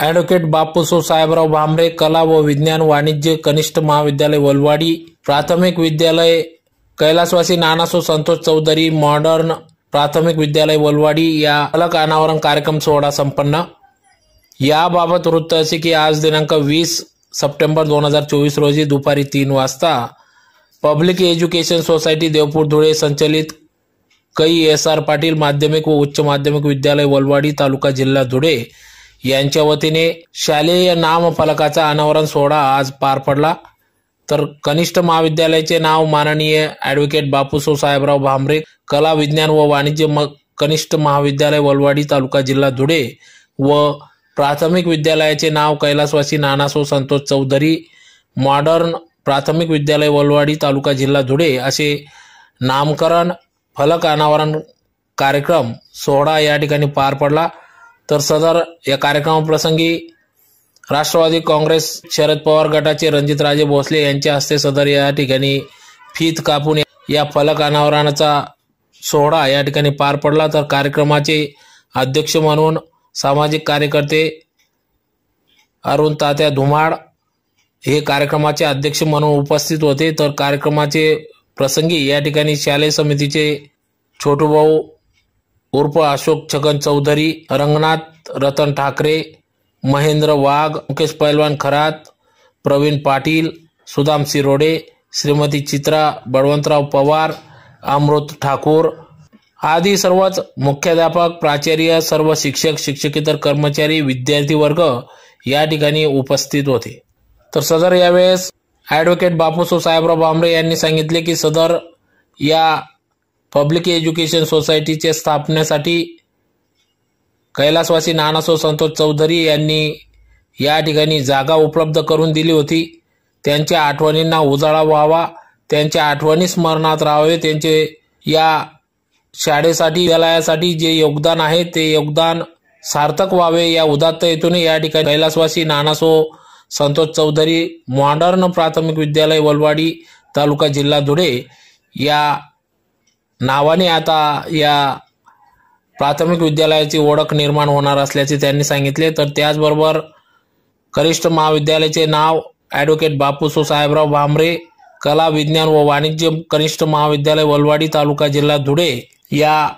Advocate Bapuso Sahebrao Bhamre कला व विज्ञान वाणिज्य कनिष्ठ महाविद्यालय वलवाडी, प्राथमिक विद्यालय कैलासवासी नानासो संतोष चौधरी मॉडर्न प्राथमिक विद्यालय वलवाडी या फलक अनावरण कार्यक्रम सोहळा संपन्न। याबाबत वृत्त असे की आज दिनांक 20 सप्टेंबर 2024 रोजी दुपारी 3 वाजता public education society Devpur Dhule संचलित कै एस.आर. पाटील माध्यमिक व उच्च माध्यमिक विद्यालय वलवाडी तालुका जिल्हा धुळे यांच्या वतीने शालेय नामफलकाचा अनावरण सोहळा आज पार पडला। तर कनिष्ठ महाविद्यालयाचे नाव माननीय ॲडव्होकेट बापूसो साहेबराव भामरे कला विज्ञान व वाणिज्य कनिष्ठ महाविद्यालय वलवाडी तालुका जिल्हा धुळे व प्राथमिक विद्यालयाचे नाव कैलासवासी नानासो संतोष चौधरी मॉडर्न प्राथमिक विद्यालय वलवाडी तालुका जिल्हा धुळे असे नामकरण फलक अनावरण कार्यक्रम सोहळा या ठिकाणी पार पडला। तर सदर या कार्यक्रमाप्रसंगी राष्ट्रवादी काँग्रेस शरद पवार गटाचे रणजितराजे भोसले यांच्या हस्ते सदर या ठिकाणी फीत कापून या फलक अनावरणाचा सोहळा या ठिकाणी पार पडला। तर कार्यक्रमाचे अध्यक्ष म्हणून सामाजिक कार्यकर्ते अरुण तात्या धुमाड हे कार्यक्रमाचे अध्यक्ष म्हणून उपस्थित होते। तर कार्यक्रमाचे प्रसंगी या ठिकाणी शालेय समितीचे छोटू भाऊ उर्फ अशोक छगन चौधरी, रंगनाथ रतन ठाकरे, महेंद्र वाघ, मुकेश पैलवान खरात, प्रवीण पाटील, सुदाम सिरोडे, श्रीमती चित्रा बळवंतराव पवार, अमृत ठाकूर आदी सर्वच मुख्याध्यापक प्राचार्य सर्व शिक्षक शिक्षकेतर कर्मचारी विद्यार्थी वर्ग या ठिकाणी उपस्थित होते। तर सदर यावेळेस ॲडव्होकेट बापूसो साहेबराव भामरे यांनी सांगितले की सदर या पब्लिक एज्युकेशन सोसायटीच्या स्थापनेसाठी कैलासवासी नानासो संतोष चौधरी यांनी या ठिकाणी जागा उपलब्ध करून दिली होती। त्यांच्या आठवणींना उजाळा व्हावा, त्यांच्या आठवणी स्मरणात राहावे, त्यांचे या शाळेसाठी विद्यालयासाठी जे योगदान आहे ते योगदान सार्थक व्हावे या उदात्त हेतूने या ठिकाणी कैलासवासी नानासो संतोष चौधरी मॉडर्न प्राथमिक विद्यालय वलवाडी तालुका जिल्हा धुळे या नावाने आता या प्राथमिक विद्यालयाची ओळख निर्माण होणार असल्याचे त्यांनी सांगितले। तर त्याचबरोबर कनिष्ठ महाविद्यालयाचे नाव ॲडव्होकेट बापूसो साहेबराव भामरे कला विज्ञान व वाणिज्य कनिष्ठ महाविद्यालय वलवाडी तालुका जिल्हा धुळे या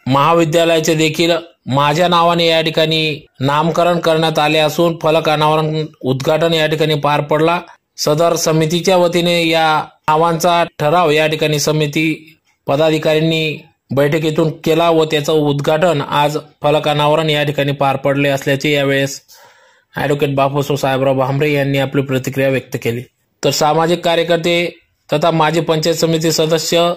महाविद्यालयाचे देखील माझ्या नावाने या ठिकाणी नामकरण करण्यात आले असून फलक अनावरण उद्घाटन या ठिकाणी पार पडला। सदर समितीच्या वतीने या नावांचा ठराव या ठिकाणी समिती पदाधिकाऱ्यांनी बैठकीतून केला व त्याचं उद्घाटन आज फलक अनावरण या ठिकाणी पार पडले असल्याचे यावेळेस ॲडव्होकेट बापूसो साहेबराव भामरे यांनी आपली प्रतिक्रिया व्यक्त केली। तर सामाजिक कार्यकर्ते तथा माजी पंचायत समिती सदस्य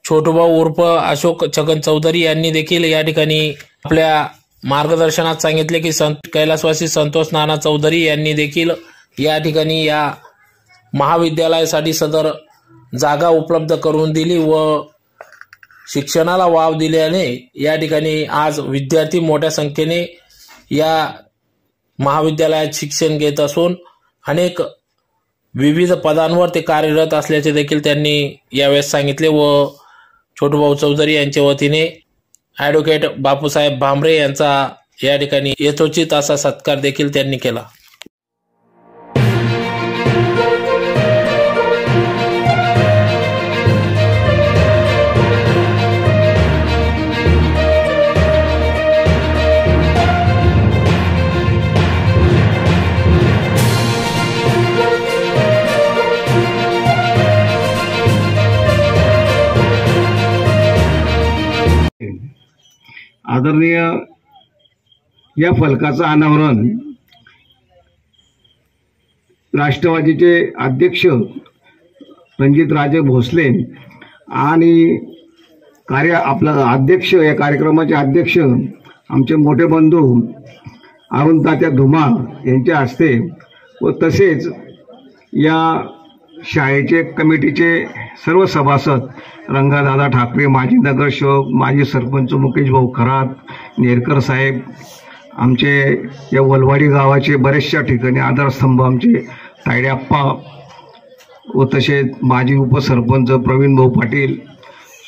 छोटूभाऊ उर्फ अशोक छगन चौधरी यांनी देखील या ठिकाणी आपल्या मार्गदर्शनात सांगितले की कैलासवासी संतोष नाना चौधरी यांनी देखील या ठिकाणी या महाविद्यालयासाठी सदर जागा उपलब्ध करून दिली व शिक्षणाला वाव दिल्याने या ठिकाणी आज विद्यार्थी मोठ्या संख्येने या महाविद्यालयात शिक्षण घेत असून अनेक विविध पदांवर ते कार्यरत असल्याचे देखील त्यांनी यावेळेस सांगितले व छोटूभाऊ चौधरी यांच्या वतीने ॲडव्होकेट बापूसाहेब भामरे यांचा या ठिकाणी यथोचित असा सत्कार देखील त्यांनी केला। आदरणीय या फलकाचं अनावरण राष्ट्रवादीचे अध्यक्ष रणजितराजे भोसले आणि आपला अध्यक्ष या कॉर्यक्रमाचे अध्यक्ष आमचे मोठे बंधू अरुण तात्या धुमाड यांच्या हस्ते व तसेच या शाळेचे कमिटीचे सर्व सभासद रंगादादा ठाकरे, माजी नगरसेवक, माजी सरपंच मुकेश भाऊ खरात, नेरकर साहेब, आमचे या वलवाडी गावाचे बरेचशा ठिकाणी आधारस्तंभ आमचे तायडेप्पा व तसेच माजी उपसरपंच प्रवीण भाऊ पाटील,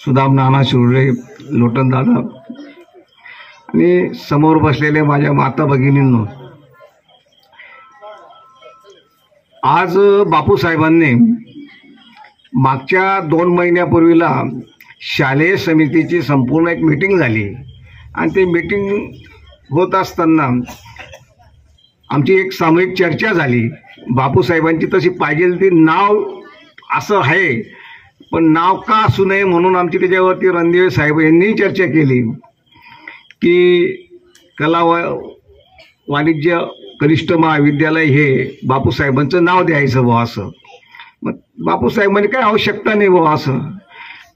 सुदाम नाना शिवरे, लोटन दादा आणि समोर बसलेले माझ्या माता भगिनींनो आज बापूसाहेबांनी मागच्या 2 महिन्यापूर्वीला शालेय समितीची संपूर्ण एक मीटिंग झाली आणि ती मीटिंग होत असताना आमची एक सामूहिक चर्चा झाली. बापूसाहेबांची तशी पाहिजे ती नाव असं आहे, पण नाव का असू नये म्हणून आमची त्याच्यावरती रणदिवे साहेब यांनी चर्चा केली की कला वाणिज्य कनिष्ठ महाविद्यालय हे बापूसाहेबांचं नाव द्यायचं बुवा असं. मग बापूसाहेबांनी काही आवश्यकता नाही बुवा असं.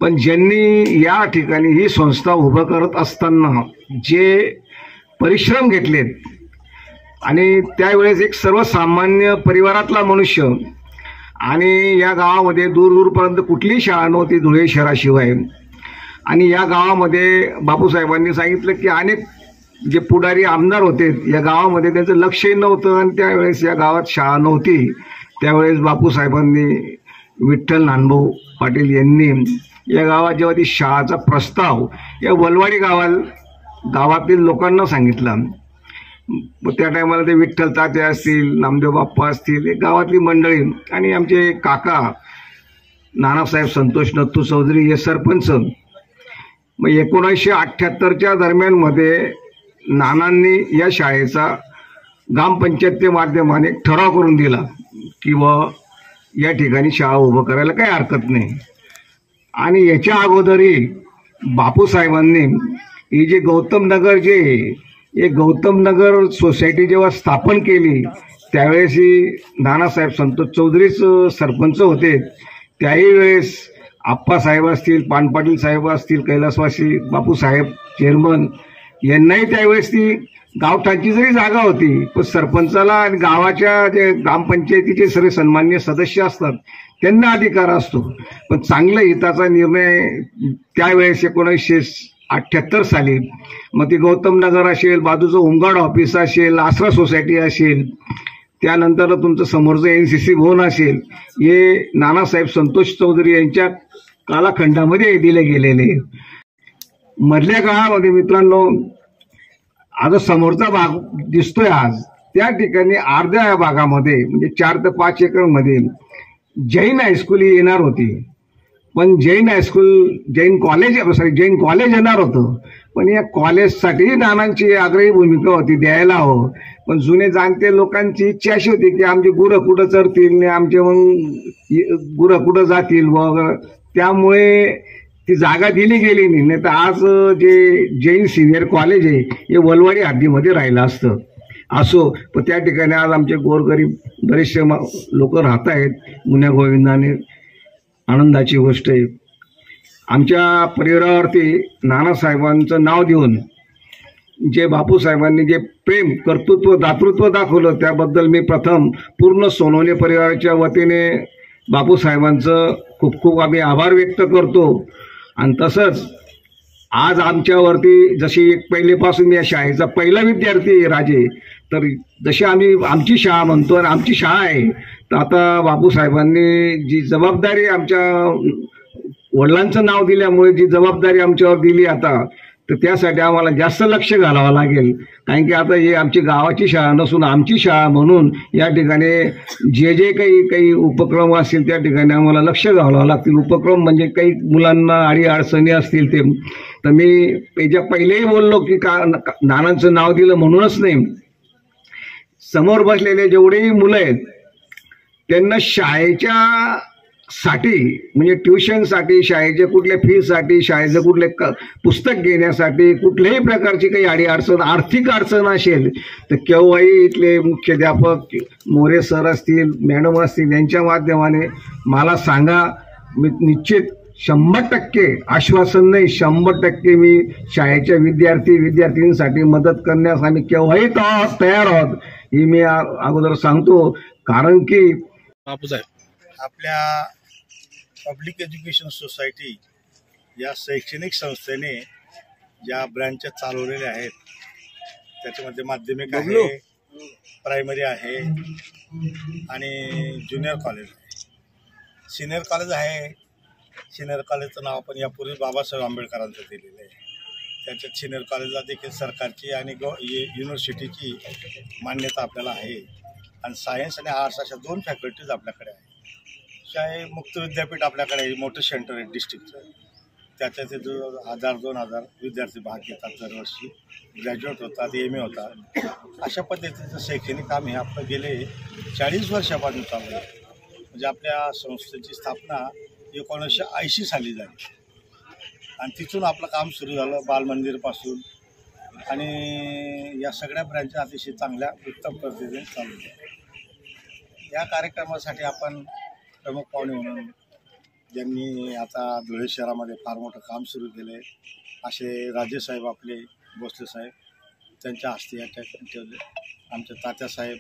पण ज्यांनी या ठिकाणी ही संस्था उभं करत असताना जे परिश्रम घेतलेत आणि त्यावेळेस एक सर्वसामान्य परिवारातला मनुष्य आणि या गावामध्ये दूरपर्यंत कुठलीही शाळा नव्हती धुळे शहराशिवाय, आणि या गावामध्ये बापूसाहेबांनी सांगितलं की अनेक जे पुढारी आमदार होते या गावामध्ये त्यांचं लक्षही नव्हतं आणि त्यावेळेस या गावात शाळा नव्हती. त्यावेळेस बापूसाहेबांनी विठ्ठल नानभाऊ पाटील यांनी या गावात जेव्हा ती शाळाचा प्रस्ताव या वलवाडी गावातील लोकांना सांगितला, मग त्या टायमाला ते विठ्ठल तात्या असतील, नामदेव बाप्पा असतील, गावातली मंडळी आणि आमचे काका नानासाहेब संतोष नत्तू चौधरी हे सरपंच. मग 1978च्या दरम्यानमध्ये नानांनी या शाळेचा ग्रामपंचायतच्या माध्यमाने ठराव करून दिला की या ठिकाणी शाळा उभं करायला काही हरकत नाही. आणि याच्या अगोदरही बापूसाहेबांनी ही जे गौतम नगर हे गौतम नगर सोसायटी जेव्हा स्थापन केली त्यावेळेस ही नानासाहेब संतोष चौधरीच सरपंच होते. त्याही वेळेस आप्पासाहेब असतील, पानपाटील साहेब असतील, कैलासवासी बापूसाहेब चेअरमन यांनाही त्यावेळेस ती गावठाणची जरी जागा होती पण सरपंचाला आणि गावाच्या जे ग्रामपंचायतीचे सर्व सन्मान्य सदस्य असतात त्यांना अधिकार असतो. पण चांगल्या हिताचा निर्णय त्यावेळेस 1978 साली मग ती गौतम नगर असेल, बाजूचं होमगार्ड ऑफिस असेल, आसरा सोसायटी असेल, त्यानंतर तुमचं समोरचं NCC भवन असेल, हे नानासाहेब संतोष चौधरी यांच्या कालखंडामध्ये दिले गेलेले. मधल्या काळामध्ये मित्रांनो आता समोरचा भाग दिसतोय आज त्या ठिकाणी अर्ध्या भागामध्ये म्हणजे 4 ते 5 एकरमध्ये जैन हायस्कूल ही येणार होती. पण जैन कॉलेज येणार होतं, पण या कॉलेजसाठी नानांची आग्रही भूमिका होती द्यायला हवं. पण जुने जाणते लोकांची इच्छा अशी होती की आमचे गुरं कुठं चरतील नाही, आमचे मग गुरं कुठं जातील वगैरे, त्यामुळे ती जागा दिली गेली नाही. तर आज जे जैन सिनियर कॉलेज आहे हे वलवाडी हद्दीमध्ये राहिलं असतं. असो, पण त्या ठिकाणी आज आमचे गोरगरीब बरेचसे लोक राहत आहेत. मुन्या गोविंदाने आनंदाची गोष्ट आहे. आमच्या परिवारावरती नानासाहेबांचं नाव देऊन जे बापूसाहेबांनी जे प्रेम, कर्तृत्व, दातृत्व दाखवलं त्याबद्दल मी प्रथम पूर्ण सोनवणे परिवाराच्या वतीने बापूसाहेबांचं खूप खूप आम्ही आभार व्यक्त करतो. आणि तसंच आज आमच्यावरती जशी पहिलेपासून या शाळेचा पहिला विद्यार्थी राजे, तर जशी आम्ही आमची शाळा म्हणतो आणि आमची शाळा आहे, तर आता बापूसाहेबांनी जी जबाबदारी आमच्या वडिलांचं नाव दिल्यामुळे जी जबाबदारी आमच्यावर दिली आता, तर त्यासाठी आम्हाला जास्त लक्ष घालावं लागेल. कारण की आता ही आमची गावाची शाळा नसून आमची शाळा म्हणून या ठिकाणी जे काही उपक्रम असतील त्या ठिकाणी आम्हाला लक्ष घालावं लागतील. उपक्रम म्हणजे काही मुलांना अडचणी असतील ते, तर मी याच्या पहिलेही बोललो की नानांचं नाव दिलं म्हणूनच नाही, समोर बसलेले जेवढेही मुलं आहेत त्यांना शाळेच्या साठी म्हणजे ट्युशनसाठी, शाळेच्या कुठल्या फीसाठी, शाळेचं कुठले पुस्तक घेण्यासाठी कुठल्याही प्रकारची काही आर्थिक अडचण असेल तर केव्हाही इथले मुख्याध्यापक मोरे सर असतील, मॅडम असतील यांच्या माध्यमाने मला सांगा. मी निश्चित 100% आश्वासन नाही, 100% मी शाळेच्या विद्यार्थींसाठी मदत करण्यास आम्ही केव्हाही तयार आहोत हे मी अगोदर सांगतो. कारण की आपल्या पब्लिक एज्युकेशन सोसायटी या शैक्षणिक संस्थेने ज्या ब्रँचेस चालवलेल्या आहेत त्याच्यामध्ये माध्यमिक आहे, प्रायमरी आहे आणि ज्युनियर कॉलेज आहे. सिनियर कॉलेज आहे. सिनियर कॉलेजचं नाव आपण यापूर्वी बाबासाहेब आंबेडकरांचं दिलेलं आहे. त्याच्यात सिनियर कॉलेजला देखील सरकारची आणि युनिव्हर्सिटीची मान्यता आपल्याला आहे. आणि सायन्स आणि आर्ट्स अशा 2 फॅकल्टीज आपल्याकडे आहे. काय मुक्त विद्यापीठ आपल्याकडे आहे, मोठं सेंटर आहे डिस्ट्रिक्टचं. त्याच्या तिथं 1000-2000 विद्यार्थी भाग घेतात दरवर्षी. ग्रॅज्युएट होतात, MA होतात. अशा पद्धतीचं शैक्षणिक काम हे आपलं गेले 40 वर्षापासून चालू आहे. म्हणजे आपल्या संस्थेची स्थापना 1980 साली झाली आणि तिथून आपलं काम सुरू झालं बालमंदिरपासून. आणि या सगळ्या ब्रँच अतिशय चांगल्या उत्तम पद्धतीने चालू आहे. या कार्यक्रमासाठी आपण प्रमुख पाहुणे म्हणून ज्यांनी आता धुळे शहरामध्ये फार मोठं काम सुरू केलं आहे असे राजेसाहेब आपले भोसले साहेब, त्यांच्या हस्ते या ठिकाणी ठेवले. आमचे तात्यासाहेब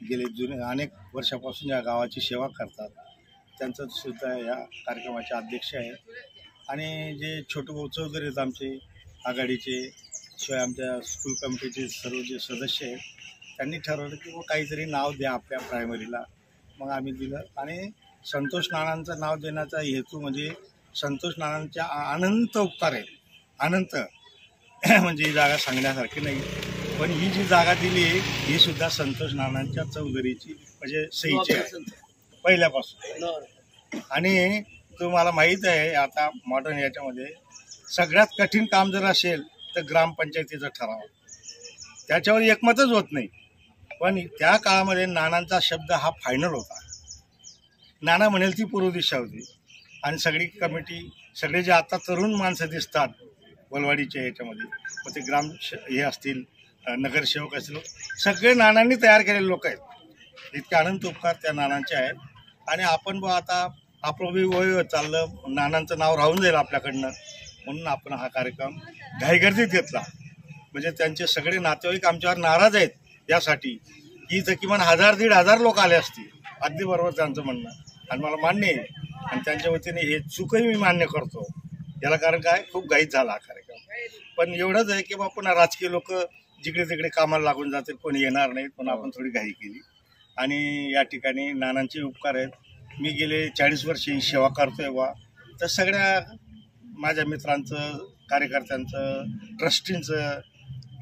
गेले जुने अनेक वर्षापासून या गावाची सेवा करतात, त्यांचं सुद्धा या कार्यक्रमाचे अध्यक्ष आहेत. आणि जे छोटू भाऊ चौधरी आहेत आमचे आघाडीचे, शिवाय आमच्या स्कूल कमिटीचे सर्व जे सदस्य आहेत, त्यांनी ठरवलं की काहीतरी नाव द्या आपल्या प्रायमरीला. मग आम्ही दिलं आणि संतोष नानांचं नाव देण्याचा हेतू म्हणजे संतोष नानांच्या अनंत उपकार आहे. अनंत म्हणजे ही जागा सांगण्यासारखी नाही, पण ही जी जागा दिली ही सुद्धा संतोष नानांच्या चौधरीची म्हणजे सहीची आहे पहिल्यापासून. आणि तुम्हाला माहीत आहे आता मॉडर्न याच्यामध्ये सगळ्यात कठीण काम जर असेल तर ग्रामपंचायतीचं ठराव, त्याच्यावर एकमतच होत नाही. पण त्या काळामध्ये नानांचा शब्द हा फायनल होता. नाना म्हणेल ती पूर्व दिशा होती. आणि सगळी कमिटी, सगळे जे आता तरुण माणसं दिसतात वलवाडीच्या याच्यामध्ये, मग ते हे असतील, नगरसेवक असतील, सगळे नानांनी तयार केलेले लोक आहेत. इतके अनंत उपकार त्या नानांचे आहेत. आणि आपण बघा आता आपलं वय चाललं, नानांचं नाव राहून जाईल आपल्याकडनं, म्हणून आपण हा कार्यक्रम घाईगर्दीत घेतला. म्हणजे त्यांचे सगळे नातेवाईक आमच्यावर नाराज आहेत यासाठी की इथं किमान 1000-1500 लोक आले असतील. अगदी बरोबर त्यांचं म्हणणं आणि मला मान्य आहे. आणि त्यांच्या वतीने हे चूकही मी मान्य करतो याला. कारण काय, खूप घाईत झाला हा कार्यक्रम. पण एवढंच आहे की बाबा पुन्हा राजकीय लोक जिकडे तिकडे कामाला लागून जातील, कोणी येणार नाहीत, पण आपण थोडी घाई केली. आणि या ठिकाणी नानांचे उपकार आहेत. मी गेले 40 वर्ष ही सेवा करतोय बा, तर सगळ्या माझ्या मित्रांचं, कार्यकर्त्यांचं, ट्रस्टींचं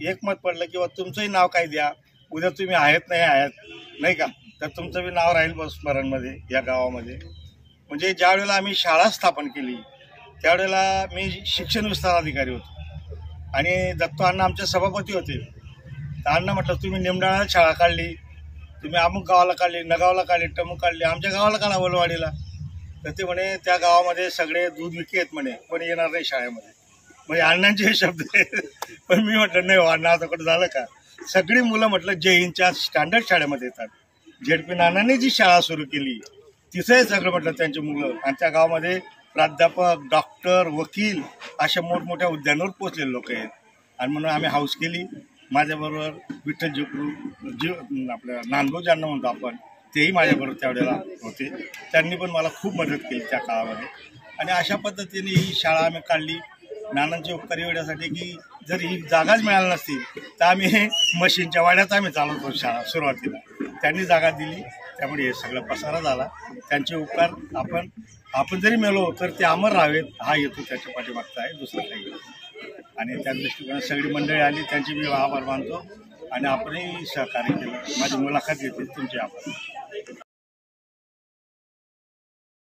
एकमत पडलं की बाबा तुमचंही नाव काय द्या, उद्या तुम्ही आहेत नाही का, तर तुमचं बी नाव राहील स्मरणमध्ये या गावामध्ये. म्हणजे ज्या वेळेला आम्ही शाळा स्थापन केली त्यावेळेला मी शिक्षण विस्तार अधिकारी होतो आणि दत्तू अण्णा आमचे सभापती होते. तर अण्णा म्हटलं तुम्ही निमडाळा शाळा काढली, तुम्ही अमुक गावाला काढली, नगावला काढली, टमुक काढली, आमच्या गावाला काढा वलवाडीला. तर ते म्हणे त्या गावामध्ये सगळे दूध विके आहेत म्हणे, कोणी येणार नाही शाळेमध्ये. म्हणजे अण्णांचे हे शब्द आहेत. पण मी म्हटलं नाही अण्णा, आता कुठं झालं का, सगळी मुलं म्हटलं जय हिंदच्या स्टँडर्ड शाळेमध्ये येतात. झेडपी नानांनी जी शाळा सुरू केली तिथंही सगळं म्हटलं त्यांची मुलं. आणि त्या गावामध्ये प्राध्यापक, डॉक्टर, वकील अशा मोठमोठ्या हुद्द्यांवर पोचलेले लोक आहेत. आणि म्हणून आम्ही हाऊस केली. माझ्याबरोबर विठ्ठल जिकरू आपल्या नांदभाऊ ज्यांना म्हणतो आपण, तेही माझ्याबरोबर त्यावेळेला होते. त्यांनी पण मला खूप मदत केली त्या काळामध्ये. आणि अशा पद्धतीने ही शाळा आम्ही काढली नानांचे उपकार एवढ्यासाठी की जर ही जागाच मिळाली नसती तर आम्ही मशीनच्या वाड्यात आम्ही चालवतो शाळा सुरुवातीला. त्यांनी जागा दिली, त्यामुळे हे सगळं पसारा झाला. त्यांचे उपकार आपण जरी मेलो तर ते अमर राहावेत हा हेतू त्याच्या पाठीमागचा आहे, दुसरं काही. आणि त्या दृष्टिकोनात सगळी मंडळी आली, त्यांचे मी आभार मानतो आणि आपणही सहकार्य केलं. माझी मुलाखत घेतली, तुमचे आभार.